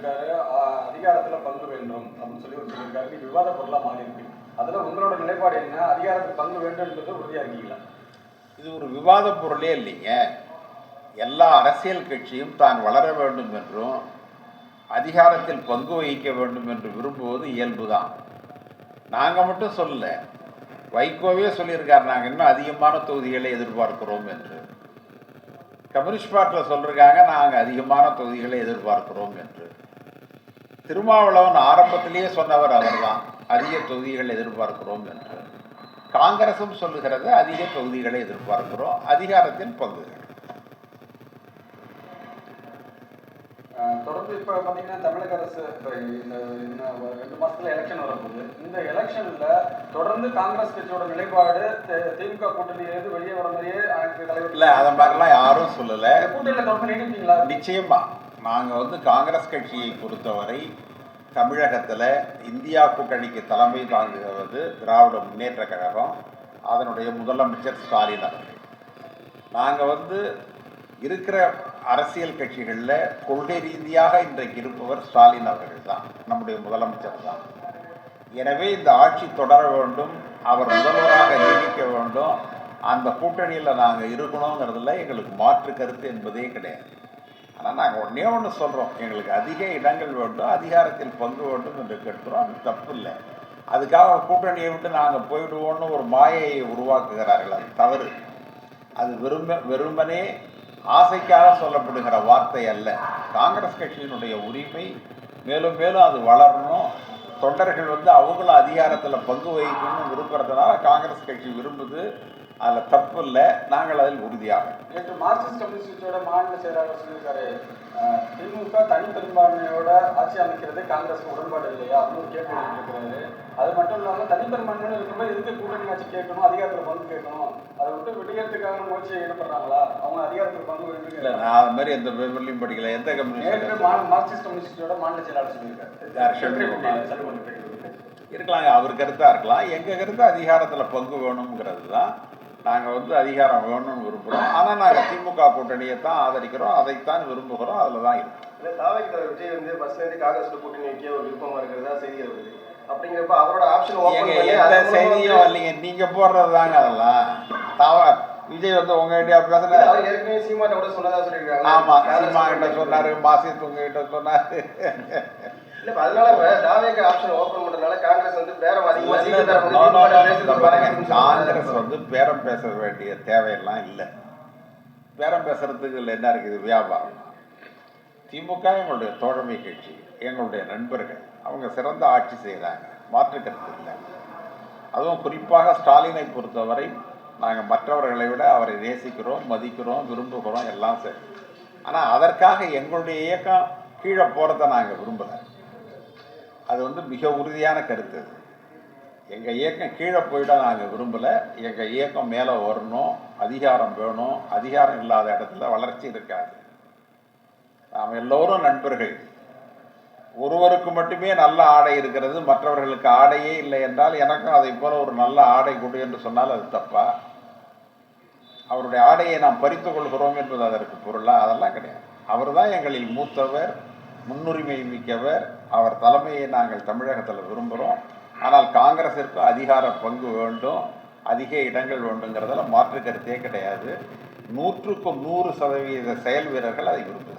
சொல்லியிருக்காரு, அதிகாரத்தில் பங்கு வேண்டும் அப்படின்னு சொல்லி சொல்லியிருக்காரு. இது விவாத பொருளாக மாறி இருக்கு. அதில் உங்களோட நிலைப்பாடு என்ன? அதிகாரத்தில் பங்கு வேண்டும் என்பது உறுதியாக இருக்கீங்களா? இது ஒரு விவாத பொருளே இல்லைங்க. எல்லா அரசியல் கட்சியும் தான் வளர வேண்டும் என்றும் அதிகாரத்தில் பங்கு வகிக்க வேண்டும் என்று விரும்புவது இயல்புதான். நாங்கள் மட்டும் சொல்லல, வைகோவே சொல்லியிருக்கார், நாங்கள் இன்னும் அதிகமான தொகுதிகளை எதிர்பார்க்கிறோம் என்று. கம்யூனிஸ்ட் பார்ட்டியில் சொல்லியிருக்காங்க, நாங்கள் அதிகமான தொகுதிகளை எதிர்பார்க்கிறோம் என்று. திருமாவளவன் ஆரம்பத்திலேயே சொன்னவர் அவர்தான், அதிக தொகுதிகளை எதிர்பார்க்கிறோம் என்று. காங்கிரசும் சொல்லுகிறது, அதிக தொகுதிகளை எதிர்பார்க்கிறோம், அதிகாரத்தின் பங்குகள். தொடர்ந்து இப்போ பார்த்தீங்கன்னா தமிழக அரசு இந்த 2 மாதத்தில் எலெக்ஷன் வரப்போகுது. இந்த எலெக்ஷனில் தொடர்ந்து காங்கிரஸ் கட்சியோட நிலைப்பாடு திமுக கூட்டணியிலேருந்து வெளியே வர மாதிரியே அனைத்து தலைவர் இல்லை, அதை மாதிரிலாம் யாரும் சொல்லலை. கூட்டணியில் தொடர்ந்து நீடிப்பீங்களா? நிச்சயமா. நாங்கள் காங்கிரஸ் கட்சியை பொறுத்தவரை தமிழகத்தில் இந்தியா கூட்டணிக்கு தலைமை தாங்குவது திராவிட முன்னேற்ற கழகம், அதனுடைய முதலமைச்சர் ஸ்டாலின் அவர்கள். நாங்கள் இருக்கிற அரசியல் கட்சிகளில் கொள்கை ரீதியாக இன்றைக்கு இருப்பவர் ஸ்டாலின் அவர்கள் தான், நம்முடைய முதலமைச்சர் தான். எனவே இந்த ஆட்சி தொடர வேண்டும், அவர் முதல்வராக நீடிக்க வேண்டும், அந்த கூட்டணியில் நாங்கள் இருக்கணுங்கிறதுல எங்களுக்கு மாற்று கருத்து என்பதே கிடையாது. ஆனால் நாங்கள் ஒன்று சொல்கிறோம், எங்களுக்கு அதிக இடங்கள் வேண்டும், அதிகாரத்தில் பங்கு வேண்டும் என்று கேட்கிறோம். அது தப்பு இல்லை. அதுக்காக கூட்டணியை விட்டு நாங்கள் போயிடுவோன்னு ஒரு மாயையை உருவாக்குகிறார்கள், அது தவறு. அது வெறுமனே ஆசைக்காக சொல்லப்படுகிற வார்த்தை அல்ல. காங்கிரஸ் கட்சியினுடைய உரிமை மேலும் மேலும் அது வளரணும். தொண்டர்கள் அவங்களும் அதிகாரத்தில் பங்கு வகிக்கணும்னு விரும்புறதுனால காங்கிரஸ் கட்சி விரும்புது. அதில் தப்பு இல்லை, நாங்கள் அதில் உறுதியாக. நேற்று மார்க்சிஸ்ட் கம்யூனிஸ்டோட மாநில செயலாளர் சொல்லியிருக்காரு, திமுக தனிப்பெரும்பான்மையோட ஆட்சி அமைக்கிறது காங்கிரஸ் உடன்பாடு இல்லையா அப்படின்னு கேள்வி இருக்கிறாரு. அது மட்டும் இல்லாமல் தனிப்பெரும்பான்மையோட இருக்கும்போது எதுக்கு கூட்டணி ஆட்சி கேட்கணும், அதிகாரத்தில் பங்கு கேட்கணும், அதை விட்டு விடுகிறதுக்காக முயற்சியை ஈடுபடுறாங்களா? அவங்க அதிகாரத்தில் பங்கு வேண்டும் இல்லை. நான் அது மாதிரி எந்த பேப்பர்லையும் படிக்கல. எந்த கம்யூனிஸ்ட் மார்க்சிஸ்ட் கம்யூனிஸ்டோட மாநில செயலாளர் சொல்லியிருக்காரு. இருக்கலாங்க, அவர் கருத்தாக இருக்கலாம். எங்கள் கருத்து அதிகாரத்தில் பங்கு வேணுங்கிறது தான். நாங்கள் அதிகாரம் வேணும்னு விரும்புகிறோம். ஆனால் நாங்கள் திமுக கூட்டணியை தான் ஆதரிக்கிறோம், அதைத்தான் விரும்புகிறோம், அதில் தான் இருக்கும். இல்லை, தாவைக்கு தலைவர் விஜய் ஃபர்ஸ்ட்லேருந்து காங்கிரஸ் கூட்டணி வைக்க ஒரு விருப்பமாக இருக்கிறதா செய்தி வருது. அப்படிங்கிறப்ப அவரோட ஆப்ஷன் எந்த செய்தியும் இல்லைங்க, நீங்கள் போடுறது தாங்க அதெல்லாம். விஜய் உங்ககிட்ட பேசுனா அவர் ஏற்கனவே சீமாட்ட கூட சொன்னதா சொல்லியிருக்காங்க. ஆமாம், சீமா கிட்ட சொன்னார், மாசித் உங்ககிட்ட சொன்னார். இல்லை, அதனால தாவேக்கு ஆப்ஷன் ஓப்பன் பண்ணுறதுனால காங்கிரஸ் பேரம் அதிகமாக காங்கிரஸ் பேரம் பேச வேண்டிய தேவையெல்லாம் இல்லை. பேரம் பேசுறதுக்கு இல்லை, என்ன இருக்குது, வியாபாரம். திமுக எங்களுடைய தோழமை கட்சி, எங்களுடைய நண்பர்கள், அவங்க சிறந்த ஆட்சி செய்கிறாங்க, மாற்று கருத்து இல்லை. அதுவும் குறிப்பாக ஸ்டாலினை பொறுத்தவரை நாங்கள் மற்றவர்களை விட அவரை நேசிக்கிறோம், மதிக்கிறோம், விரும்புகிறோம், எல்லாம் சரி. ஆனால் அதற்காக எங்களுடைய இயக்கம் கீழே போகிறத நாங்கள் விரும்பலை. அது மிக உறுதியான கருத்து. எங்கள் இயக்கம் கீழே போயிட நாங்கள் விரும்பலை. எங்கள் இயக்கம் மேலே வரணும், அதிகாரம் வேணும். அதிகாரம் இல்லாத இடத்துல வளர்ச்சி இருக்காது. நாம் எல்லோரும் நண்பர்கள். ஒருவருக்கு மட்டுமே நல்ல ஆடை இருக்கிறது, மற்றவர்களுக்கு ஆடையே இல்லை என்றால் எனக்கும் அதை போல ஒரு நல்ல ஆடை கொடு என்று சொன்னால் அது தப்பா? அவருடைய ஆடையை நாம் பறித்து கொள்கிறோம் என்பது அதற்கு பொருளா? அதெல்லாம் கிடையாது. அவர் தான் எங்களில் மூத்தவர், முன்னுரிமை மிக்கவர். அவர் தலைமையை நாங்கள் தமிழகத்தில் விரும்புகிறோம். ஆனால் காங்கிரஸிற்கு அதிகார பங்கு வேண்டும், அதிக இடங்கள் வேண்டுங்கிறதுல மாற்று கருத்தே கிடையாது. 100% செயல் வீரர்கள் அதை விரும்புகிறார்.